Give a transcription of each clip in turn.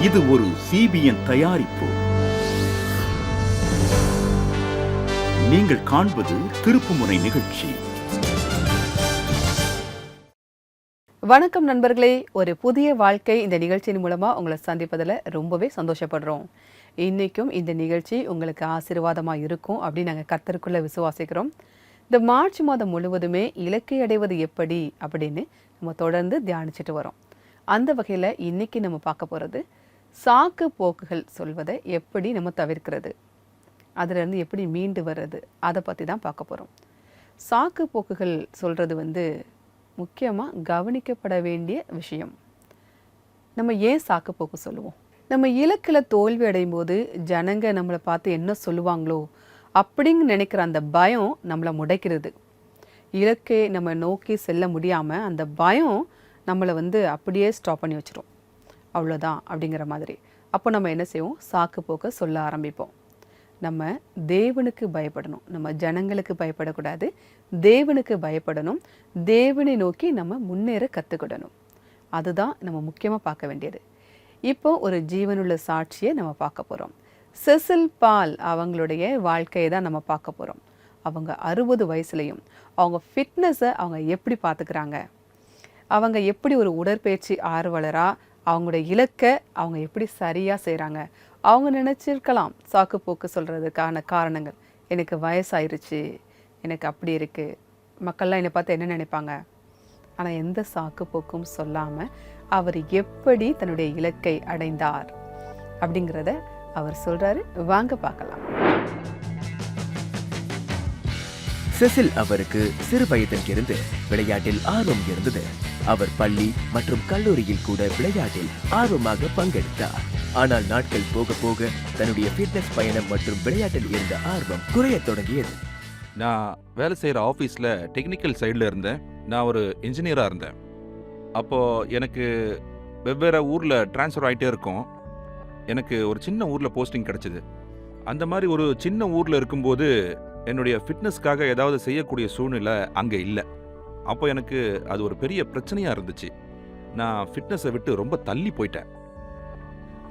இது ஒரு CBN தயாரிப்பு. நீங்கள் காண்பது திருப்புமுனை நிகழ்ச்சி. வணக்கம் நண்பர்களே, ஒரு புதிய வாழ்க்கை இந்த நிகழ்ச்சியின் மூலமா உங்களை சந்திப்பதில் ரொம்பவே சந்தோஷப்படுறோம். இன்னைக்கும் இந்த நிகழ்ச்சி உங்களுக்கு ஆசீர்வாதமாக இருக்கும் அப்படின்னு நாங்கள் கர்த்தருக்குள்ள விசுவாசிக்கிறோம். இந்த மார்ச் மாதம் முழுவதுமே இலக்கை அடைவது எப்படி அப்படின்னு நம்ம தொடர்ந்து தியானிச்சுட்டு வரோம். அந்த வகையில் இன்னைக்கு நம்ம பார்க்க போகிறது சாக்கு போக்குகள் சொல்வதை எப்படி நம்ம தவிர்க்கிறது, அதிலிருந்து எப்படி மீண்டு வர்றது, அதை பற்றி தான் பார்க்க போகிறோம். சாக்கு போக்குகள் சொல்கிறது முக்கியமாக கவனிக்கப்பட வேண்டிய விஷயம். நம்ம ஏன் சாக்கு போக்கு சொல்லுவோம்? நம்ம இலக்கில் தோல்வி அடையும் போது ஜனங்க நம்மளை பார்த்து என்ன சொல்லுவாங்களோ அப்படிங்க நினைக்கிற அந்த பயம் நம்மளை முடைக்கிறது. இலக்கை நம்ம நோக்கி செல்ல முடியாமல் அந்த பயம் நம்மளை அப்படியே ஸ்டாப் பண்ணி வச்சிரும். அவ்வளோதான் அப்படிங்கிற மாதிரி. அப்போ நம்ம என்ன செய்வோம்? சாக்கு போக்க சொல்ல ஆரம்பிப்போம். நம்ம தேவனுக்கு பயப்படணும், நம்ம ஜனங்களுக்கு பயப்படக்கூடாது. தேவனுக்கு பயப்படணும், தேவனை நோக்கி நம்ம முன்னேற கற்றுக்கிடணும். அதுதான் நம்ம முக்கியமாக பார்க்க வேண்டியது. இப்போ ஒரு ஜீவனுள்ள சாட்சியை நம்ம பார்க்க போகிறோம். செசில் பால் அவங்களுடைய வாழ்க்கையை தான் நம்ம பார்க்க போகிறோம். அவங்க 60 வயசுலையும் அவங்க ஃபிட்னஸை அவங்க எப்படி பார்த்துக்கிறாங்க, அவங்க எப்படி ஒரு உடற்பயிற்சி ஆர்வலராக அவங்களுடைய இலக்கை அவங்க எப்படி சரியாக செய்கிறாங்க. அவங்க நினச்சிருக்கலாம் சாக்கு போக்கு சொல்கிறதுக்கான காரணங்கள், எனக்கு வயசாயிருச்சு, எனக்கு அப்படி இருக்குது, மக்கள்லாம் என்னை பார்த்து என்ன நினைப்பாங்க. ஆனால் எந்த சாக்கு போக்கும் சொல்லாமல் அவர் எப்படி தன்னுடைய இலக்கை அடைந்தார் அப்படிங்கிறத அவர் சொல்கிறாரு. வாங்க பார்க்கலாம். செசில் அவருக்கு சிறு வயதில் இருந்து விளையாட்டில் ஆர்வம் இருந்தது. அவர் பள்ளி மற்றும் கல்லூரியில் கூட விளையாட்டில் ஆர்வமாக பங்கெடுத்தார். ஆனால் நாட்கள் போக போக தன்னுடைய ஃபிட்னஸ் பயணம் மற்றும் விளையாட்டில் இருந்த ஆர்வம் குறையத் தொடங்கியது. நான் வேலை செய்கிற ஆஃபீஸில் டெக்னிக்கல் சைடில் இருந்தேன். நான் ஒரு இன்ஜினியராக இருந்தேன். அப்போது எனக்கு வெவ்வேறு ஊரில் ட்ரான்ஸ்ஃபர் ஆகிட்டே இருக்கும். எனக்கு ஒரு சின்ன ஊரில் போஸ்டிங் கிடச்சிது. அந்த மாதிரி ஒரு சின்ன ஊரில் இருக்கும்போது என்னுடைய ஃபிட்னஸ்க்காக ஏதாவது செய்யக்கூடிய சூழ்நிலை அங்கே இல்லை. அப்போ எனக்கு அது ஒரு பெரிய பிரச்சனையாக இருந்துச்சு. நான் ஃபிட்னஸை விட்டு ரொம்ப தள்ளி போயிட்டேன்.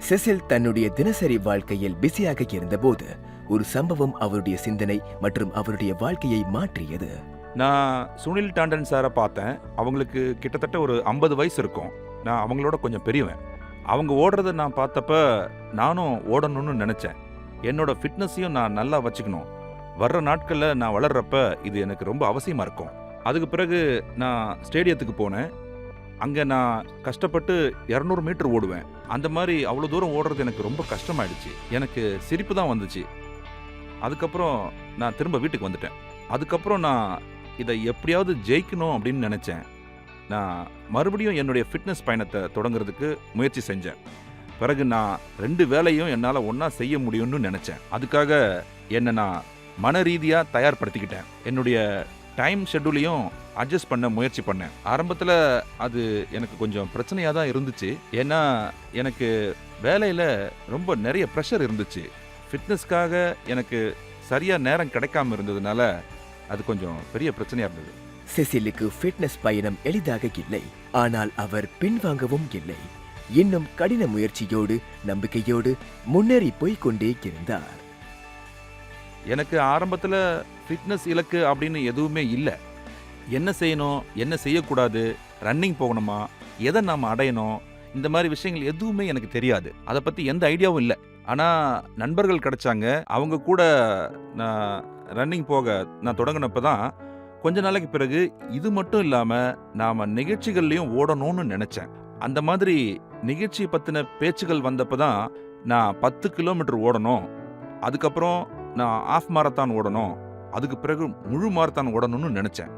செசில் தன்னுடைய தினசரி வாழ்க்கையில் பிஸியாக இருந்தபோது ஒரு சம்பவம் அவருடைய சிந்தனை மற்றும் அவருடைய வாழ்க்கையை மாற்றியது. நான் சுனில் டாண்டன் சாரை பார்த்தேன். அவங்களுக்கு கிட்டத்தட்ட ஒரு 50 வயசு இருக்கும். நான் அவங்களோட கொஞ்சம் பெரியவன். அவங்க ஓடுறத நான் பார்த்தப்ப நானும் ஓடணும்னு நினச்சேன். என்னோட ஃபிட்னஸையும் நான் நல்லா வச்சுக்கணும். வர்ற நாட்களில் நான் வளர்றப்ப இது எனக்கு ரொம்ப அவசியமாக இருக்கும். அதுக்கு பிறகு நான் ஸ்டேடியத்துக்கு போனேன். அங்கே நான் கஷ்டப்பட்டு 200 மீட்டர் ஓடுவேன். அந்த மாதிரி அவ்வளோ தூரம் ஓடுறது எனக்கு ரொம்ப கஷ்டமாயிடுச்சு. எனக்கு சிரிப்பு தான் வந்துச்சு. அதுக்கப்புறம் நான் திரும்ப வீட்டுக்கு வந்துட்டேன். அதுக்கப்புறம் நான் இதை எப்படியாவது ஜெயிக்கணும் அப்படின்னு நினச்சேன். நான் மறுபடியும் என்னுடைய ஃபிட்னஸ் பயணத்தை தொடங்குறதுக்கு முயற்சி செஞ்சேன். பிறகு நான் 2 வேலையும் என்னால் ஒன்றா செய்ய முடியும்னு நினச்சேன். அதுக்காக என்னை நான் மன ரீதியாக தயார்படுத்திக்கிட்டேன். என்னுடைய டைம் ஷெட்யூலையும் அட்ஜஸ்ட் பண்ண முயற்சி பண்ணேன். ஆரம்பத்தில் அது எனக்கு கொஞ்சம் பிரச்சனையாக தான் இருந்துச்சு. ஏன்னா எனக்கு வேலையில் ரொம்ப நிறைய ப்ரெஷர் இருந்துச்சு. ஃபிட்னஸ்க்காக எனக்கு சரியாக நேரம் கிடைக்காம இருந்ததுனால அது கொஞ்சம் பெரிய பிரச்சனையாக இருந்தது. செசிலுக்கு ஃபிட்னஸ் பயணம் எளிதாக இல்லை. ஆனால் அவர் பின்வாங்கவும் இல்லை. இன்னும் கடின முயற்சியோடு நம்பிக்கையோடு முன்னேறி போய்கொண்டே இருந்தார். எனக்கு ஆரம்பத்தில் ஃபிட்னஸ் இலக்கு அப்படின்னு எதுவுமே இல்லை. என்ன செய்யணும், என்ன செய்யக்கூடாது, ரன்னிங் போகணுமா, எதை நாம் அடையணும், இந்த மாதிரி விஷயங்கள் எதுவுமே எனக்கு தெரியாது. அதை பற்றி எந்த ஐடியாவும் இல்லை. ஆனால் நண்பர்கள் கிடைச்சாங்க. அவங்க கூட நான் ரன்னிங் போக நான் தொடங்கினப்போ தான் கொஞ்ச நாளைக்கு பிறகு இது மட்டும் இல்லாமல் நாம் நிகழ்ச்சிகள்லையும் ஓடணும்னு நினச்சேன். அந்த மாதிரி நிகழ்ச்சி பற்றின பேச்சுகள் வந்தப்போ தான் நான் 10 கிலோமீட்டர் ஓடணும், அதுக்கப்புறம் நான் ஆஃப் மாரத்தான் ஓடணும், அதுக்கு பிறகு முழு மாரத்தான் ஓடணும்னு நினச்சேன்.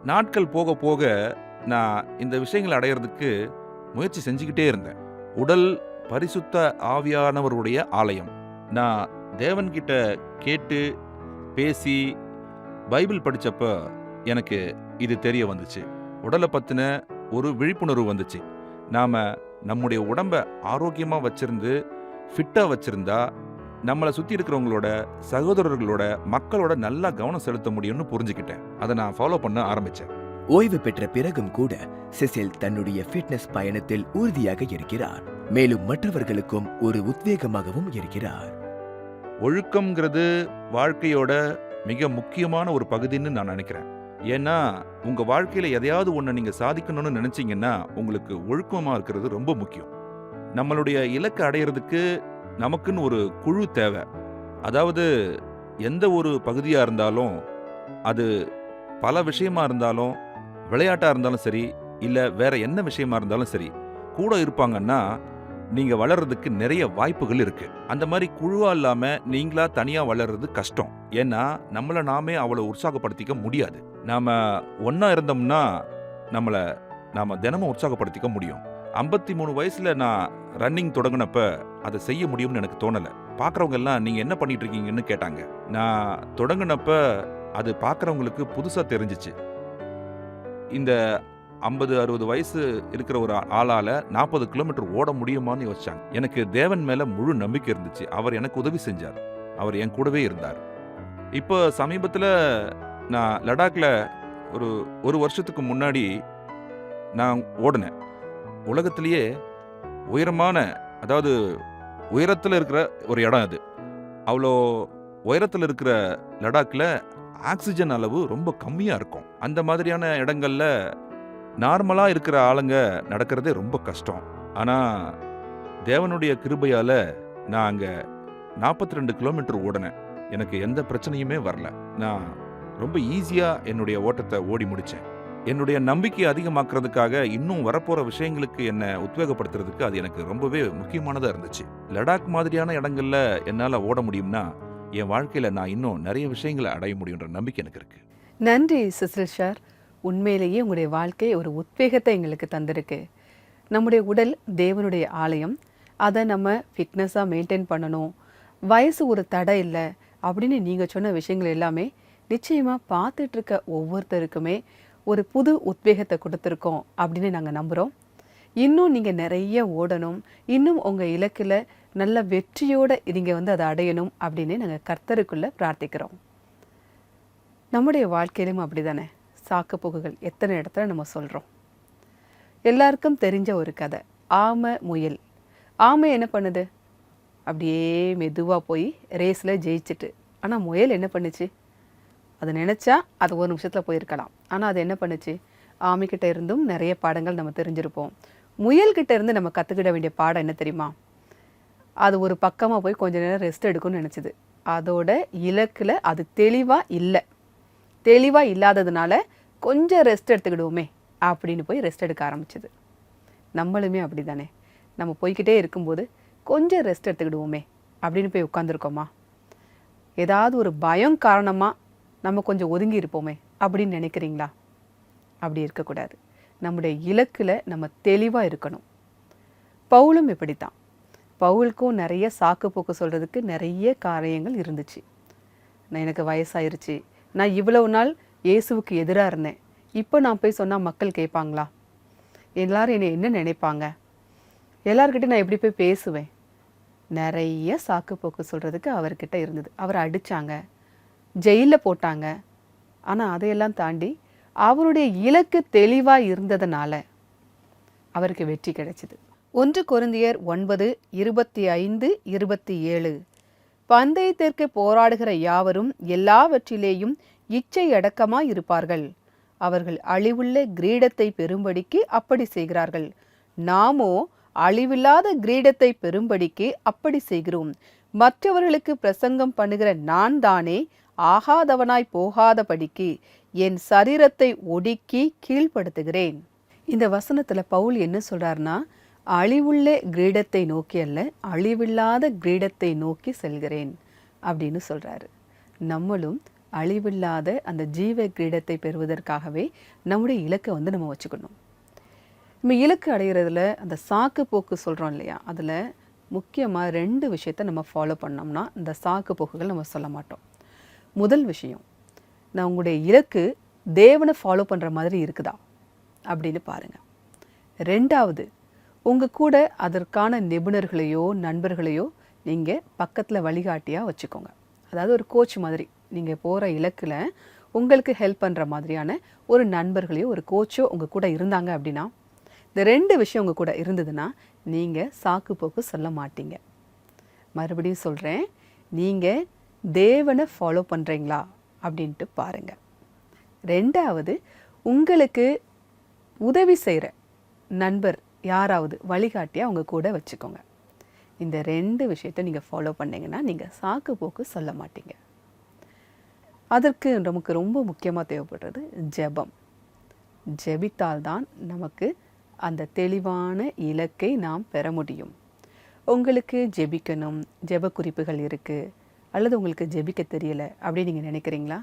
நாட்கள் போக போக நான் இந்த விஷயங்களை அடையிறதுக்கு முயற்சி செஞ்சுக்கிட்டே இருந்தேன். உடல் பரிசுத்த ஆவியானவருடைய ஆலயம். நான் தேவன்கிட்ட கேட்டு பேசி பைபிள் படித்தப்ப எனக்கு இது தெரிய வந்துச்சு. உடலை பற்றின ஒரு விழிப்புணர்வு வந்துச்சு. நாம் நம்முடைய உடம்பை ஆரோக்கியமாக வச்சிருந்து ஃபிட்டாக வச்சிருந்தா நம்மளை சுற்றி இருக்கிறவங்களோட, சகோதரர்களோட, மக்களோட நல்லா கவனம் செலுத்த முடியும்னு புரிஞ்சுக்கிட்டேன். அதை நான் ஃபாலோ பண்ண ஆரம்பித்தேன். ஓய்வு பெற்ற பிறகும் கூட செசில் தன்னுடைய ஃபிட்னஸ் பயணத்தில் உறுதியாக இருக்கிறார். மேலும் மற்றவர்களுக்கும் ஒரு உத்வேகமாகவும் இருக்கிறார். ஒழுக்கம்ங்கிறது வாழ்க்கையோட மிக முக்கியமான ஒரு பகுதின்னு நான் நினைக்கிறேன். ஏன்னா உங்க வாழ்க்கையில எதையாவது ஒண்ணு நீங்க சாதிக்கணும்னு நினைச்சீங்கன்னா உங்களுக்கு ஒழுக்கமா இருக்கிறது ரொம்ப முக்கியம். நம்மளுடைய இலக்கை அடையிறதுக்கு நமக்குன்னு ஒரு குழு தேவை. அதாவது எந்த ஒரு பகுதியா இருந்தாலும், அது பல விஷயமா இருந்தாலும், விளையாட்டா இருந்தாலும் சரி, இல்ல வேற என்ன விஷயமா இருந்தாலும் சரி, கூட இருப்பாங்கன்னா நீங்க வளர்றதுக்கு நிறைய வாய்ப்புகள் இருக்கு. அந்த மாதிரி குழுவா இல்லாம நீங்களா தனியா வளர்றது கஷ்டம். ஏன்னா நம்மள நாமே அவ்வளவு உற்சாகப்படுத்திக்க முடியாது. நாம ஒண்ணா இருந்தோம்னா நாம தினமும் உற்சாகப்படுத்திக்க முடியும். 53 வயசுல நான் ரன்னிங் தொடங்கினப்ப அதை செய்ய முடியும்னு எனக்கு தோணல. பார்க்கறவங்க எல்லாம் நீங்க என்ன பண்ணிட்டு இருக்கீங்கன்னு கேட்டாங்க. நான் தொடங்கினப்ப அது பார்க்கறவங்களுக்கு புதுசா தெரிஞ்சிச்சு. இந்த 50-60 வயசு இருக்கிற ஒரு ஆளால 40 கிலோமீட்டர் ஓட முடியுமான்னு யோசிச்சாங்க. எனக்கு தேவன் மேல முழு நம்பிக்கை இருந்துச்சு. அவர் எனக்கு உதவி செஞ்சார். அவர் என் கூடவே இருந்தார். இப்போ சமீபத்தில் நான் லடாக்ல ஒரு வருஷத்துக்கு முன்னாடி நான் ஓடினேன். உலகத்திலேயே உயரமான, அதாவது உயரத்தில் இருக்கிற ஒரு இடம் அது. அவ்வளோ உயரத்தில் இருக்கிற லடாக்ல ஆக்சிஜன் அளவு ரொம்ப கம்மியாக இருக்கும். அந்த மாதிரியான இடங்கள்ல நார்மலா இருக்கிற ஆளுங்க நடக்கிறதே ரொம்ப கஷ்டம். ஆனா தேவனுடைய கிருபையால நான் அங்க 42 கிலோமீட்டர் ஓடினேன். எனக்கு எந்த பிரச்சனையுமே வரல. நான் ரொம்ப ஈஸியா என்னுடைய ஓட்டத்தை ஓடி முடிச்சேன். என்னுடைய நம்பிக்கையை அதிகமாக்குறதுக்காக, இன்னும் வரப்போற விஷயங்களுக்கு என்ன உத்வேகப்படுத்துறதுக்கு அது எனக்கு ரொம்பவே முக்கியமானதா இருந்துச்சு. லடாக் மாதிரியான இடங்கள்ல என்னால ஓட முடியும்னா என் வாழ்க்கையில நான் இன்னும் நிறைய விஷயங்களை அடைய முடியுன்ற நம்பிக்கை எனக்கு இருக்கு. நன்றி சிசில் சார். உண்மையிலேயே உங்களுடைய வாழ்க்கை ஒரு உத்வேகத்தை எங்களுக்கு தந்திருக்கு. நம்முடைய உடல் தேவனுடைய ஆலயம். அதை நம்ம ஃபிட்னஸாக மெயின்டைன் பண்ணணும். வயசு ஒரு தடை இல்லை அப்படின்னு நீங்கள் சொன்ன விஷயங்கள் எல்லாமே நிச்சயமாக பார்த்துட்டு இருக்க ஒவ்வொருத்தருக்குமே ஒரு புது உத்வேகத்தை கொடுத்துருக்கோம் அப்படின்னு நாங்கள் நம்புகிறோம். இன்னும் நீங்கள் நிறைய ஓடணும், இன்னும் உங்கள் இலக்கில் நல்ல வெற்றியோடு நீங்கள் அதை அடையணும் அப்படின்னு நாங்கள் கர்த்தருக்குள்ளே பிரார்த்திக்கிறோம். நம்முடைய வாழ்க்கையிலும் அப்படி தானே சாக்கு போக்குகள் எத்தனை இடத்துல நம்ம சொல்கிறோம். எல்லாருக்கும் தெரிஞ்ச ஒரு கதை, ஆமை முயல். ஆமை என்ன பண்ணுது? அப்படியே மெதுவாக போய் ரேஸில் ஜெயிச்சுட்டு. ஆனால் முயல் என்ன பண்ணுச்சு? அது நினச்சா அது ஒரு நிமிஷத்தில் போயிருக்கலாம். ஆனால் அது என்ன பண்ணுச்சு? ஆமைக்கிட்ட இருந்தும் நிறைய பாடங்கள் நம்ம தெரிஞ்சிருப்போம். முயல்கிட்ட இருந்து நம்ம கற்றுக்கிட வேண்டிய பாடம் என்ன தெரியுமா? அது ஒரு பக்கமாக போய் கொஞ்ச நேரம் ரெஸ்ட் எடுக்கும்னு நினச்சிது. அதோட இலக்கில் அது தெளிவாக இல்லாததுனால கொஞ்சம் ரெஸ்ட் எடுத்துக்கிடுவோமே அப்படின்னு போய் ரெஸ்ட் எடுக்க ஆரம்பிச்சிது. நம்மளுமே அப்படி தானே, நம்ம போய்கிட்டே இருக்கும்போது கொஞ்சம் ரெஸ்ட் எடுத்துக்கிடுவோமே அப்படின்னு போய் உட்காந்துருக்கோமா? ஏதாவது ஒரு பயம் காரணமாக நம்ம கொஞ்சம் ஒதுங்கி இருப்போமே அப்படின்னு நினைக்கிறீங்களா? அப்படி இருக்கக்கூடாது. நம்முடைய இலக்கில் நம்ம தெளிவாக இருக்கணும். பவுலும் இப்படித்தான். பவுலுக்கும் நிறைய சாக்கு போக்கு சொல்கிறதுக்கு நிறைய காரியங்கள் இருந்துச்சு. எனக்கு வயசாயிருச்சு, நான் இவ்வளவு நாள் இயேசுவுக்கு எதிராக இருந்தேன், இப்போ நான் போய் சொன்னால் மக்கள் கேட்பாங்களா? எல்லாரும் என்னை என்ன நினைப்பாங்க? எல்லார்கிட்ட நான் எப்படி போய் பேசுவேன்? நிறைய சாக்கு போக்கு சொல்கிறதுக்கு அவர்கிட்ட இருந்தது. அவரை அடித்தாங்க, ஜெயிலில் போட்டாங்க. ஆனால் அதையெல்லாம் தாண்டி அவருடைய இலக்கு தெளிவாக இருந்ததுனால அவருக்கு வெற்றி கிடைச்சிது. 1 கொரிந்தியர் 9:25-27 பந்தயத்திற்கு போராடுகிற யாவரும் எல்லாவற்றிலேயும் இச்சை அடக்கமாய் இருப்பார்கள். அவர்கள் அழிவுள்ள கிரீடத்தை பெறும்படிக்கு அப்படி செய்கிறார்கள். நாமோ அழிவில்லாத கிரீடத்தை பெறும்படிக்கு அப்படி செய்கிறோம். மற்றவர்களுக்கு பிரசங்கம் பண்ணுகிற நான் தானே ஆகாதவனாய் போகாதபடிக்கு என் சரீரத்தை ஒடுக்கி கீழ்ப்படுத்துகிறேன். இந்த வசனத்தில் பவுல் என்ன சொல்றாருன்னா, அழிவுள்ள கிரீடத்தை நோக்கி அல்ல, அழிவில்லாத கிரீடத்தை நோக்கி செல்கிறேன் அப்படின்னு சொல்றாரு. நம்மளும் அழிவில்லாத அந்த ஜீவ கிரீடத்தை பெறுவதற்காகவே நம்முடைய இலக்கை நம்ம வச்சுக்கணும். நம்ம இலக்கு அடைகிறதுல அந்த சாக்கு போக்கு சொல்கிறோம் இல்லையா, அதில் முக்கியமாக 2 விஷயத்தை நம்ம ஃபாலோ பண்ணோம்னா இந்த சாக்கு போக்குகள் நம்ம சொல்ல மாட்டோம். முதல் விஷயம், நான் உங்களுடைய இலக்கு தேவனை ஃபாலோ பண்ணுற மாதிரி இருக்குதா அப்படின்னு பாருங்கள். 2வது, உங்கள் கூட அதற்கான நிபுணர்களையோ நண்பர்களையோ நீங்கள் பக்கத்தில் வழிகாட்டியாக வச்சுக்கோங்க. அதாவது ஒரு கோச் மாதிரி, நீங்கள் போகிற இலக்கில் உங்களுக்கு ஹெல்ப் பண்ணுற மாதிரியான ஒரு நண்பர்களையோ ஒரு கோச்சோ உங்கள் கூட இருந்தாங்க அப்படின்னா இந்த 2 விஷயம் உங்கள் கூட இருந்ததுன்னா நீங்கள் சாக்கு போக்கு சொல்ல மாட்டீங்க. மறுபடியும் சொல்கிறேன், நீங்கள் தேவனை ஃபாலோ பண்ணுறீங்களா அப்படின்ட்டு பாருங்கள். 2வது, உங்களுக்கு உதவி செய்கிற நண்பர் யாராவது வழிகாட்டியாக அவங்க கூட வச்சுக்கோங்க. இந்த 2 விஷயத்தை நீங்கள் ஃபாலோ பண்ணிங்கன்னா நீங்கள் சாக்கு போக்கு சொல்ல மாட்டீங்க. அதற்கு நமக்கு ரொம்ப முக்கியமாக தேவைப்படுறது ஜெபம். ஜெபித்தால்தான் நமக்கு அந்த தெளிவான இலக்கை நாம் பெற முடியும். உங்களுக்கு ஜெபிக்கணும், ஜெப குறிப்புகள் இருக்குது, அல்லது உங்களுக்கு ஜெபிக்க தெரியலை அப்படின்னு நீங்கள் நினைக்கிறீங்களா?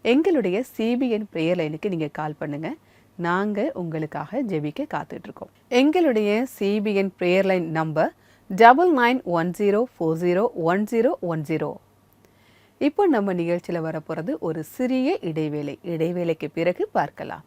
எங்களுடைய சிபிஎன் ப்ரேயர் லைனுக்கு நீங்கள் கால் பண்ணுங்கள். நாங்கள் உங்களுக்காக ஜெபிக்க காத்துட்ருக்கோம். எங்களுடைய சிபிஎன் ப்ரேயர் லைன் நம்பர் 9910401010. இப்போ நம்ம நிகழ்ச்சியில் வரப்போகிறது ஒரு சிறிய இடைவேளை. இடைவேளைக்கு பிறகு பார்க்கலாம்.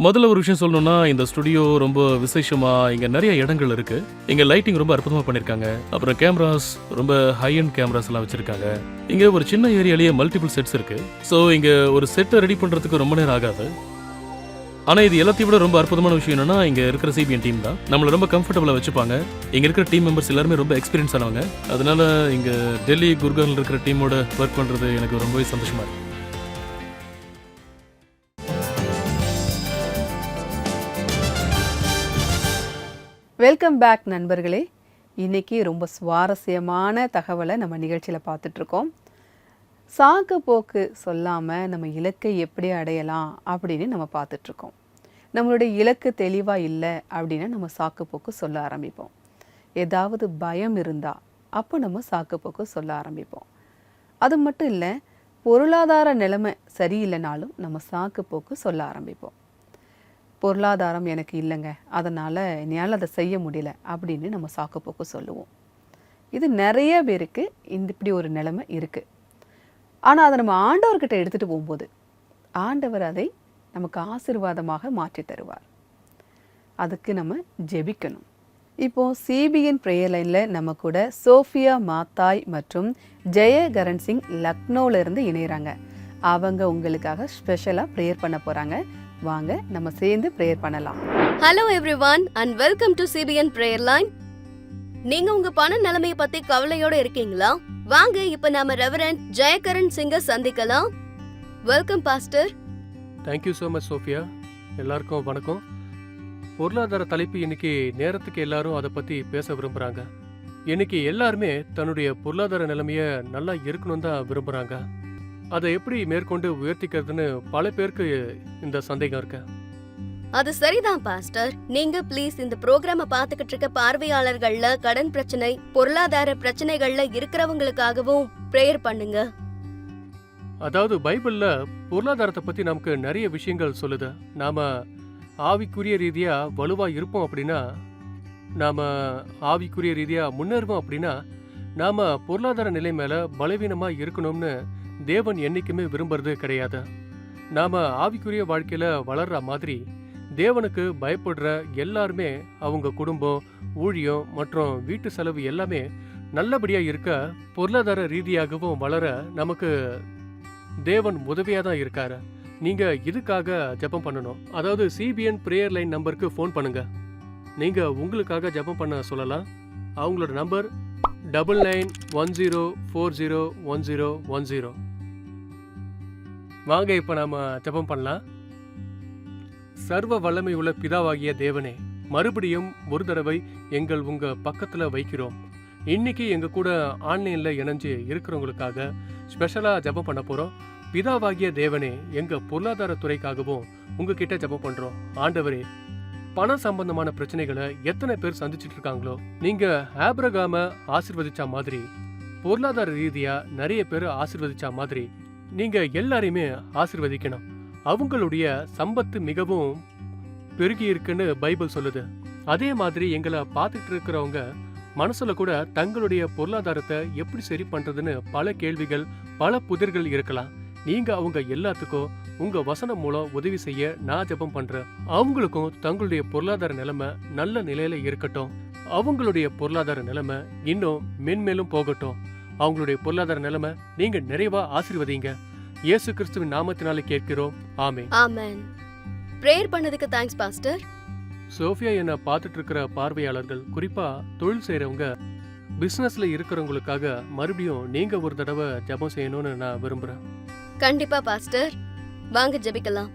முதல்ல ஒரு விஷயம் சொல்லணும்னா, இந்த ஸ்டுடியோ ரொம்ப விசேஷமா இங்க நிறைய இடங்கள் இருக்கு. இங்க லைட்டிங் ரொம்ப அற்புதமா பண்ணிருக்காங்க. அப்புறம் கேமராஸ் ரொம்ப ஹை அண்ட் கேமராஸ் எல்லாம் வச்சிருக்காங்க. இங்க ஒரு சின்ன ஏரியாலேயே மல்டிபிள் செட்ஸ் இருக்கு. ஸோ இங்க ஒரு செட்டை ரெடி பண்றதுக்கு ரொம்ப நேரம் ஆகாது. ஆனா இது எல்லாத்தையும் விட ரொம்ப அற்புதமான விஷயம் என்னன்னா, இங்க இருக்கிற சிபிஎன் டீம் தான் நம்மள ரொம்ப கம்ஃபர்டபுளா வச்சுப்பாங்க. இங்க இருக்கிற டீம் மெம்பர்ஸ் எல்லாருமே ரொம்ப எக்ஸ்பீரியன்ஸ் ஆனவங்க. அதனால இங்க டெல்லி குர்கான்ல இருக்கிற டீமோட ஒர்க் பண்றது எனக்கு ரொம்பவே சந்தோஷமா இருக்கு. வெல்கம் பேக் நண்பர்களே. இன்றைக்கி ரொம்ப சுவாரஸ்யமான தகவலை நம்ம நிகழ்ச்சியில் பார்த்துட்ருக்கோம். சாக்கு போக்கு சொல்லாமல் நம்ம இலக்கை எப்படி அடையலாம் அப்படின்னு நம்ம பார்த்துட்ருக்கோம். நம்மளுடைய இலக்கு தெளிவாக இல்லை அப்படின்னா நம்ம சாக்கு போக்கு சொல்ல ஆரம்பிப்போம். ஏதாவது பயம் இருந்தால் அப்போ நம்ம சாக்கு போக்கு சொல்ல ஆரம்பிப்போம். அது மட்டும் இல்லை, பொருளாதார நிலைமை சரியில்லைனாலும் நம்ம சாக்கு போக்கு சொல்ல ஆரம்பிப்போம். பொருளாதாரம் எனக்கு இல்லைங்க, அதனால் என்னால் அதை செய்ய முடியல அப்படின்னு நம்ம சாக்குப்போக்கு சொல்லுவோம். இது நிறைய பேருக்கு இப்படி ஒரு நிலைமை இருக்குது. ஆனால் அதை நம்ம ஆண்டவர்கிட்ட எடுத்துகிட்டு போகும்போது ஆண்டவர் அதை நமக்கு ஆசீர்வாதமாக மாற்றி தருவார். அதுக்கு நம்ம ஜெபிக்கணும். இப்போது சிபிஎன் ப்ரேயர் லைனில் நம்ம கூட சோஃபியா மாத்தாய் மற்றும் ஜெயகரன் சிங் லக்னோவிலேருந்து இணைகிறாங்க. அவங்க உங்களுக்காக ஸ்பெஷலாக ப்ரேயர் பண்ண போகிறாங்க. வாங்க நம்ம சேர்ந்து ப்ரேயர் பண்ணலாம். Hello everyone and welcome to CBN prayer line. நீங்க உங்க பண நிலைமையை பத்தி கவலையோட இருக்கீங்களா? வாங்க இப்ப நாம ரெவரண்ட் ஜெயகரன் சிங்க சந்திக்கலாம். Welcome pastor. Thank you so much Sophia. எல்லாருக்கும் வணக்கம். பொருளாதார தலைப்பு இன்னைக்கு நேரத்துக்கு எல்லாரும் அதை பத்தி பேச விரும்புறாங்க. இன்னைக்கு எல்லாருமே தன்னுடைய பொருளாதார நிலைமைய நல்லா இருக்கணும் தான் விரும்புறாங்க. அதை எப்படி மேற்கொண்டு உயர்த்திக்கிறதுன்னு பல பேருக்கு இந்த சந்தேகம் இருக்கு. அது சரிதான் பாஸ்டர். நீங்க ப்ளீஸ் இந்த ப்ரோக்ராம பாத்துக்கிட்டு இருக்க பார்வையாளர்கள்ல கடன் பிரச்சனை, பொருளாதார பிரச்சனைகள்ல இருக்கிறவங்களுக்காகவும் பிரேயர் பண்ணுங்க. அதாவது பைபிள்ல பொருளாதாரத்தை பத்தி நமக்கு நிறைய விஷயங்கள் சொல்லுது. நாம ஆவிக்குரிய ரீதியா வலுவா இருப்போம் அப்படின்னா, நாம ஆவிக்குரிய ரீதியா முன்னேறுவோம் அப்படின்னா, நாம பொருளாதார நிலை மேல பலவீனமா இருக்கணும்னு தேவன் என்னைக்குமே விரும்புறது கிடையாது. நாம ஆவிக்குரிய வாழ்க்கையில வளர்ற மாதிரி தேவனுக்கு பயப்படுற எல்லாருமே அவங்க குடும்பம், ஊழியம் மற்றும் வீட்டு செலவு எல்லாமே நல்லபடியா இருக்க, பொருளாதார ரீதியாகவும் வளர நமக்கு தேவன் உதவியா தான் இருக்காரு. நீங்க இதுக்காக ஜெபம் பண்ணணும். அதாவது சிபிஎன் ப்ரேயர் லைன் நம்பருக்கு ஃபோன் பண்ணுங்க. நீங்க உங்களுக்காக ஜெபம் பண்ண சொல்லலாம். அவங்களோட நம்பர் 9910401010. வாங்க இப்ப நாம ஜெபம் பண்ணலாம். சர்வ வல்லமை உள்ள பிதாவாகிய தேவனே, மறுபடியும் ஒரு தடவை எங்கள் உங்க பக்கத்துல வைக்கிறோம். இன்னைக்கு எங்க கூட ஆன்லைன்ல இணைஞ்சு இருக்கிறவங்களுக்காக ஸ்பெஷலா ஜெபம் பண்ண போறோம். பிதாவாகிய தேவனே, எங்க பொருளாதார துறைக்காகவும் உங்ககிட்ட ஜெபம் பண்றோம். ஆண்டவரே, பண சம்பந்தமான பிரச்சனைகளை எத்தனை பேர் சந்திச்சுட்டு இருக்காங்களோ, நீங்க ஆபிரகாம ஆசீர்வதிச்சா மாதிரி, பொருளாதார ரீதியா நிறைய பேர் ஆசீர்வதிச்சா மாதிரி நீங்க எல்லாரையுமே ஆசீர்வதிக்கணும். அவங்களுடைய சம்பத்து மிகவும் பெருகி இருக்குன்னு பைபிள் சொல்லுது. அதே மாதிரி எங்களை பார்த்துட்டு இருக்கிறவங்க மனசுல கூட தங்களுடைய பொருளாதாரத்தை எப்படி சரி பண்றதுன்னு பல கேள்விகள், பல புதிர்கள் இருக்கலாம். நீங்க அவங்க எல்லாத்துக்கும் உங்க வசனம் மூலம் உதவி செய்ய நான் ஜெபம் பண்றேன். அவங்களுக்கும் தங்களுடைய பொருளாதார நிலைமை நல்ல நிலையில இருக்கட்டும். அவங்களுடைய பொருளாதார நிலைமை இன்னும் மென்மேலும் போகட்டும். அவங்களுடைய பொருளாதார நிலைமை நீங்க நிறைவா ஆசீர்வதிங்க. இயேசு கிறிஸ்துவின் நாமத்தினாலே கேட்கிறோம். ஆமென். ஆமென். பிரேயர் பண்ணதுக்கு தேங்க்ஸ் பாஸ்டர். சோஃபியா என்ன பார்த்துட்டு இருக்கிற பார்வையாளர்கள், குறிப்பா தொழில் செய்யறவங்க, பிசினஸ்ல இருக்கிறவங்களுக்காக மறுபடியும் நீங்க ஒரு தடவை ஜெபம் செய்யணும்னு நான் விரும்புறேன். கண்டிப்பா பாஸ்டர். வாங்க ஜெபிக்கலாம்.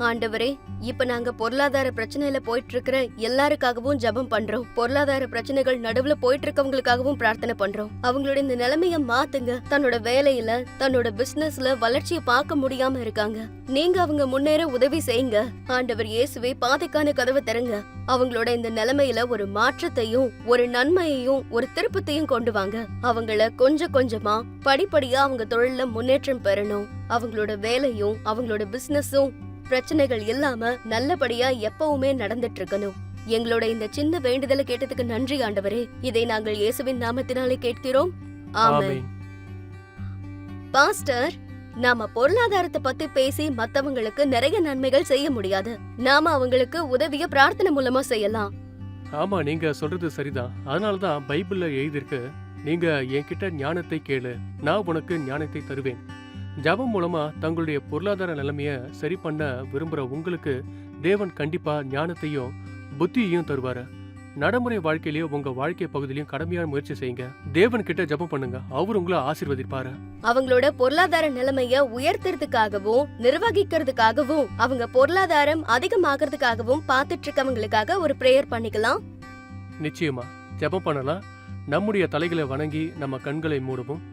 ஆண்டவரே, இப்ப நாங்க பொருளாதார பிரச்சனையில போயிட்டு இருக்கிற எல்லாருக்காகவும் ஜெபம் பண்றோம். பொருளாதார பிரச்சனைகள் நடுவுல போயிட்டு இருக்கவங்களுக்காகவும் பிரார்த்தனை பண்றோம். அவங்களோட இந்த நிலைமைய மாத்துங்க. தன்னோட வேலையில, தன்னோட பிசினஸ்ல வளர்ச்சியை பார்க்க முடியாம இருக்காங்க. நீங்க அவங்க முன்னேற உதவி செய்யுங்க. ஆண்டவர் இயேசுவே, பாதைக்கான கதவை திறங்க. அவங்களோட இந்த நிலைமையில ஒரு மாற்றத்தையும், ஒரு நன்மையையும், ஒரு திருப்பத்தையும் கொண்டு வாங்க. அவங்கள கொஞ்சம் கொஞ்சமா படிப்படியா அவங்க தொழில முன்னேற்றம் பெறணும். அவங்களோட வேலையும் அவங்களோட பிசினஸும் பிரச்சனைகள் இல்லாம நல்லபடியா எப்பவுமே நடந்துட்டு இருக்கணும். எங்களோட இந்த சின்ன வேண்டுதலை கேட்டதுக்கு நன்றி ஆண்டவரே. இதை நாங்கள் இயேசுவின் நாமத்தினாலே கேட்கிறோம். ஆமென். பாஸ்டர், நாம பொருளாதாரத்தை பத்தி பேசி மத்தவங்களுக்கு நிறைய நன்மைகள் செய்ய முடியாது. நாம அவங்களுக்கு உதவிய பிரார்த்தனை மூலமா செய்யலாம். ஆமா, நீங்க சொல்றது சரிதான். அதனாலதான் பைபிள்ல எழுதியிருக்கு, நீங்க என்கிட்ட ஞானத்தை கேளு, நான் உனக்கு ஞானத்தை தருவேன். ஜெபம் மூலமா தங்களுடைய பொருளாதார நிலைமைய சரி பண்ண விரும்புற உங்களுக்கு தேவன் கண்டிப்பா ஞானத்தையும் புத்தியையும் தருவாரு. நடைமுறை வாழ்க்கையிலயும் உங்க வாழ்க்கை பகுதியிலையும் கடமையான முயற்சி செய்யுங்க. தேவன் கிட்ட ஜெபம் பண்ணுங்க, அவர் உங்களை ஆசீர்வதிப்பாரு. அவங்களோட பொருளாதார நிலைமைய உயர்த்துறதுக்காகவும் நிர்வகிக்கிறதுக்காகவும் அவங்க பொருளாதாரம் அதிகமாகிறதுக்காகவும் பார்த்துட்டு இருக்கவங்களுக்காக ஒரு பிரேயர் பண்ணிக்கலாம். நிச்சயமா ஜெபம் பண்ணலாம். நம்முடைய தலைகளை வணங்கி நம்ம கண்களை மூடுவோம்.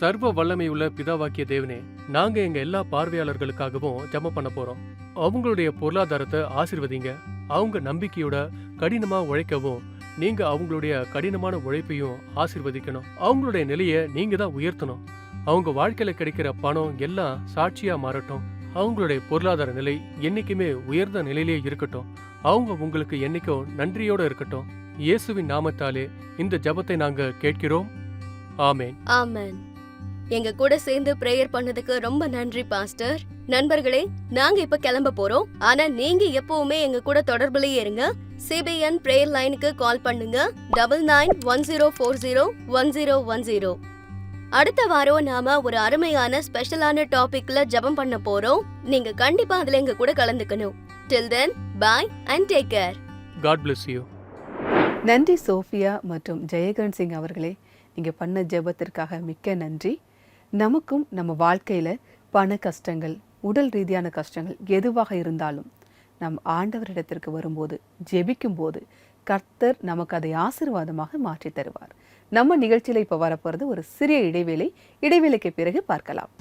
சர்வ வல்லமை உள்ள பிதாவாக்கிய தேவனே, நாங்க எங்க எல்லா பார்வையாளர்களுக்காகவும் ஜெபம் பண்ண போறோம். அவங்களுடைய பொருளாதாரத்தை ஆசீர்வதிங்க. அவங்க நம்பிக்கையோட கடினமா உழைக்கவும் நீங்க அவங்களுடைய கடினமான உழைப்பையும் ஆசீர்வதிக்கணும். அவங்களுடைய நிலையை நீங்க தான் உயர்த்தணும். அவங்க வாழ்க்கையில கிடைக்கிற பணம் எல்லாம் சாட்சியா மாறட்டும். அவங்களுடைய பொருளாதார நிலை என்னைக்குமே உயர்ந்த நிலையிலே இருக்கட்டும். அவங்க உங்களுக்கு என்னைக்கும் நன்றியோட இருக்கட்டும். இயேசுவின் நாமத்தாலே இந்த ஜெபத்தை நாங்க கேட்கிறோம். ஆமென். ஆமென். எங்க கூட சேர்ந்து பிரேயர் பண்ணதுக்கு ரொம்ப நன்றி பாஸ்டர். நண்பர்களே, நாங்க இப்ப கிளம்ப போறோம். ஆனா நீங்க எப்பவுமே எங்க கூட தொடர்புலயே இருங்க. CBN பிரேயர் லைனுக்கு கால் பண்ணுங்க 9910401010. அடுத்த வாரம் நாம ஒரு அருமையான ஸ்பெஷலான டாபிக்ல ஜெபம் பண்ண போறோம். நீங்க கண்டிப்பா அதுல எங்க கூட கலந்துக்கணும். Till then, bye and take care. God bless you. நன்றி சோஃபியா மற்றும் ஜெயகரன் சிங் அவர்களே. நீங்க பண்ண ஜெபத்திற்காக மிக்க நன்றி. நமக்கும் நம்ம வாழ்க்கையில பண கஷ்டங்கள், உடல் ரீதியான கஷ்டங்கள் எதுவாக இருந்தாலும் நம் ஆண்டவரிடத்திற்கு வரும்போது, ஜெபிக்கும் போது கர்த்தர் நமக்கு அதை ஆசீர்வாதமாக மாற்றி தருவார். நம்ம நிகழ்ச்சியில இப்ப வரப்போறது ஒரு சிறிய இடைவேளை. இடைவேளைக்கு பிறகு பார்க்கலாம்.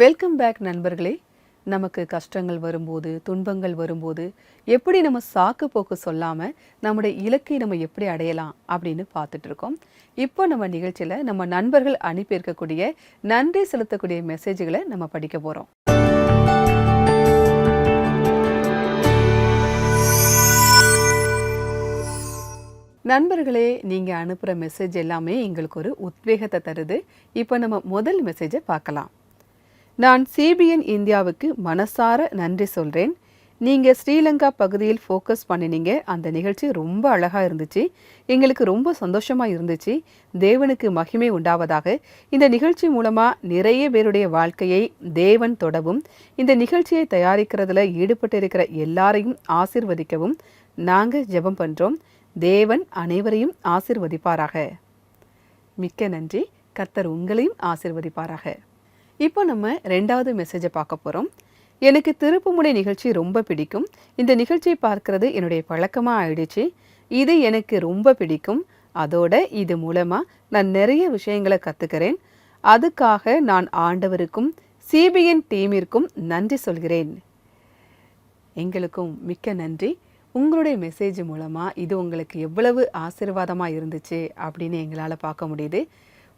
வெல்கம் பேக் நண்பர்களே. நமக்கு கஷ்டங்கள் வரும்போது, துன்பங்கள் வரும்போது எப்படி நம்ம சாக்கு போக்கு சொல்லாமல் நம்முடைய இலக்கை நம்ம எப்படி அடையலாம் அப்படின்னு பார்த்துட்டு இருக்கோம். இப்போ நம்ம நிகழ்ச்சியில் நம்ம நண்பர்கள் அனுப்பியிருக்கக்கூடிய நன்றி செலுத்தக்கூடிய மெசேஜ்களை நம்ம படிக்க போகிறோம். நண்பர்களே, நீங்கள் அனுப்புகிற மெசேஜ் எல்லாமே எங்களுக்கு ஒரு உத்வேகத்தை தருது. இப்போ நம்ம முதல் மெசேஜை பார்க்கலாம். நான் CBN இந்தியாவுக்கு மனசார நன்றி சொல்கிறேன். நீங்கள் ஸ்ரீலங்கா பகுதியில் ஃபோக்கஸ் பண்ணினீங்க. அந்த நிகழ்ச்சி ரொம்ப அழகாக இருந்துச்சு. எங்களுக்கு ரொம்ப சந்தோஷமாக இருந்துச்சு. தேவனுக்கு மகிமை உண்டாவதாக. இந்த நிகழ்ச்சி மூலமாக நிறைய பேருடைய வாழ்க்கையை தேவன் தொடவும், இந்த நிகழ்ச்சியை தயாரிக்கிறதுல ஈடுபட்டு இருக்கிற எல்லாரையும் ஆசீர்வதிக்கவும் நாங்கள் ஜெபம் பண்ணுறோம். தேவன் அனைவரையும் ஆசீர்வதிப்பாராக. மிக்க நன்றி. கர்த்தர் உங்களையும் ஆசீர்வதிப்பாராக. இப்போ நம்ம ரெண்டாவது மெசேஜை பார்க்க போகிறோம். எனக்கு திருப்புமுனை நிகழ்ச்சி ரொம்ப பிடிக்கும். இந்த நிகழ்ச்சியை பார்க்கறது என்னுடைய பழக்கமாக ஆயிடுச்சு. இது எனக்கு ரொம்ப பிடிக்கும். அதோட இது மூலமாக நான் நிறைய விஷயங்களை கற்றுக்கிறேன். அதுக்காக நான் ஆண்டவருக்கும் சிபிஎன் டீமிற்கும் நன்றி சொல்கிறேன். எங்களுக்கும் மிக்க நன்றி. உங்களுடைய மெசேஜ் மூலமாக இது உங்களுக்கு எவ்வளவு ஆசீர்வாதமாக இருந்துச்சு அப்படின்னு எங்களால் பார்க்க முடியுது.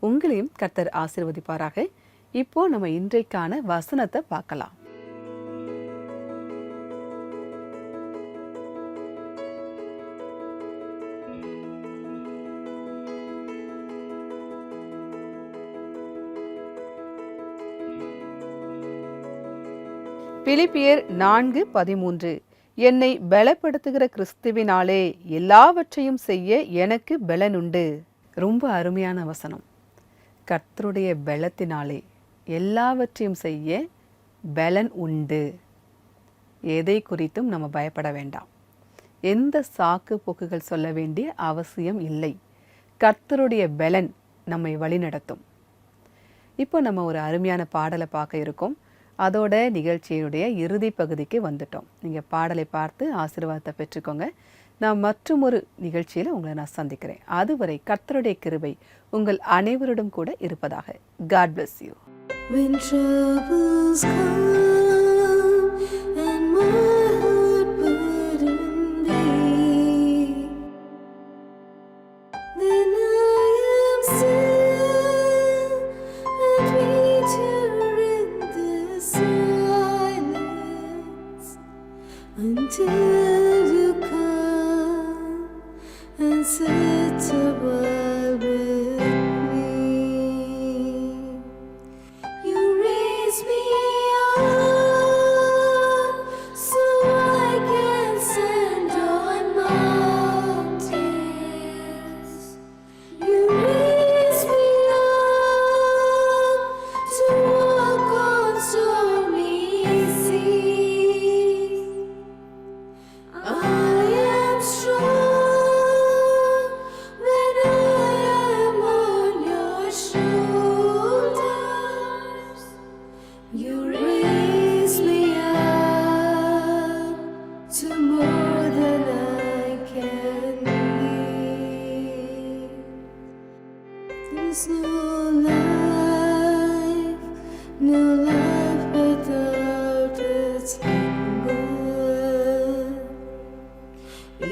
உங்களையும் கர்த்தர் ஆசீர்வதிப்பாராக. இப்போ நம்ம இன்றைக்கான வசனத்தை பார்க்கலாம். பிலிப்பியர் 4:13 என்னை பலப்படுத்துகிற கிறிஸ்துவினாலே எல்லாவற்றையும் செய்ய எனக்கு பலனுண்டு. ரொம்ப அருமையான வசனம். கர்த்தருடைய பலத்தினாலே எல்லாவற்றையும் செய்ய பலன் உண்டு. எதை குறித்தும் நம்ம பயப்பட வேண்டாம். எந்த சாக்கு போக்குகள் சொல்ல வேண்டிய அவசியம் இல்லை. கர்த்தருடைய பலன் நம்மை வழிநடத்தும். இப்போ நம்ம ஒரு அருமையான பாடலை பார்க்க இருக்கோம். அதோட நிகழ்ச்சியுடைய இறுதி பகுதிக்கு வந்துட்டோம். நீங்கள் பாடலை பார்த்து ஆசீர்வாதத்தை பெற்றுக்கோங்க. நான் மற்றும் ஒரு நிகழ்ச்சியில் உங்களை நான் சந்திக்கிறேன். அதுவரை கர்த்தருடைய கிருபை உங்கள் அனைவரிடம் கூட இருப்பதாக. God bless you. When troubles come and my heart burden be, then I am still and wait here in the silence until you come and sit a while with me. You raise me up so I can stand on mountains. You raise me up to walk on stormy seas. I am strong when I am on your shoulders. You raise me up to more than I can be. There's no life without its hunger.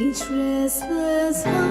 Each restless heart